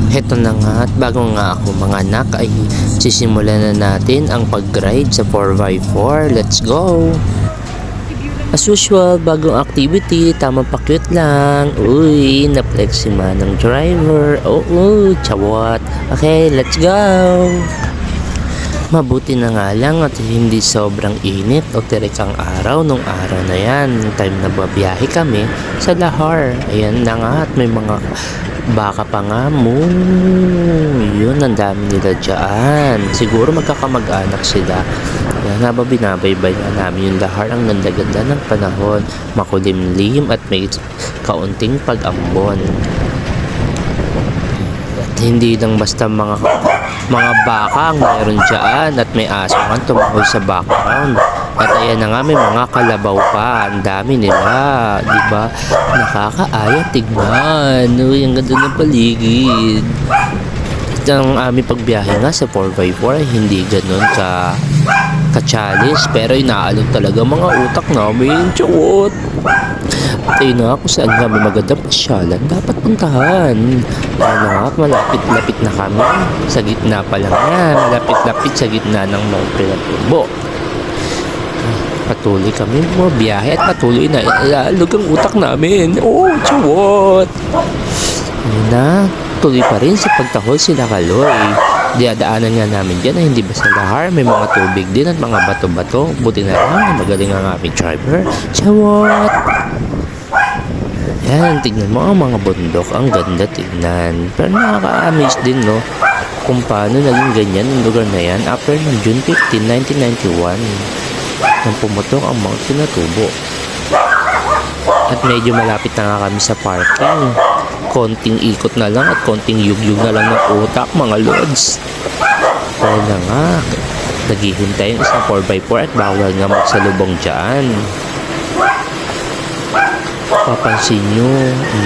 Heto na nga at bago nga ako mga anak ay sisimulan na natin ang pag-ride sa 4x4. Let's go! As usual, bagong activity, tamang pa-cute lang. Uy, na-flex si manang driver. Oo, chawat. Okay, let's go! Mabuti na nga lang at hindi sobrang init o tirik ang araw nung araw na yan. Nung time na babiyahe kami sa Lahar. Ayan na nga at may mga baka pa nga mo. Yun, ang dami nila dyan. Siguro magkakamag-anak sila. Kaya nga ba binabaybay na namin yung Lahar. Ang ganda-ganda ng panahon. Makulimlim at may kaunting pag-ambon. Hindi lang basta mga baka ang mayroon dyan at may aso nga tumahoy sa background. At ayan na nga, may mga kalabaw pa. Ang dami nila, di ba? Nakakaaya tignan. Uy, ang ganda ng paligid. At ang aming pagbiyahe nga sa 4x4 ay hindi ganun ka-challenge. Pero inaalog talaga mga utak namin. Chawot! At ayun na kung saan kami magandang pasyalan dapat puntahan. Ayun na nga, malapit-lapit na kami. Sa gitna pa lang yan. Malapit-lapit sa gitna ng Mount Pinatubo. Patuloy kami biyahe at patuloy na ilalog ang utak namin. Oh, chawot! Ayun na, tuloy pa rin sa pagtahol sila Kaloy. Diadaanan nga namin dyan na hindi basta Lahar, may mga tubig din at mga bato-bato. Buti na lang, magaling ang aming driver. Chawot! Yan, tignan mo ang mga bundok. Ang ganda tignan. Pero nakaka-amaze din, no? Kung paano naging ganyan ang lugar na yan after ng June 15, 1991 nang pumutok ang Mount Pinatubo. At medyo malapit na nga kami sa parking. Konting ikot na lang at konting yugyug na lang ng utak, mga lods. Kaya na nga, naghihintay yung isang 4x4 at bawal nga magsalubong dyan. Papansin nyo,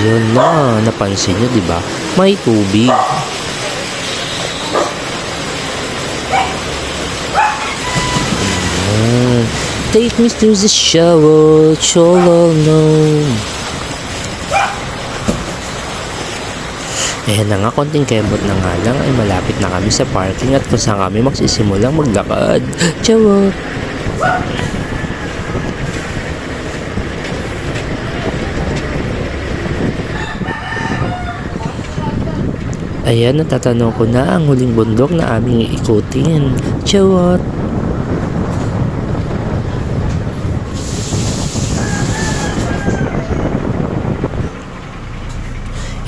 yun na, napansin nyo, diba? May tubig. Take me to the shower, cholo no. Ayan na nga, konting kebot na nga lang ay malapit na kami sa parking at kung saan kami magsisimulang maglakad. Chawot! Ayan, natatanong ko na ang huling bundok na aming iikutin. Chawot!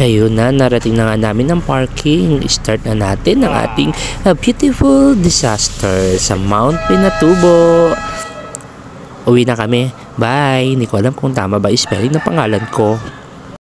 Ayun na, narating na nga namin ang parking. Start na natin ang ating beautiful disaster sa Mount Pinatubo. Uwi na kami. Bye! Hindi ko alam kung tama ba spelling ng pangalan ko.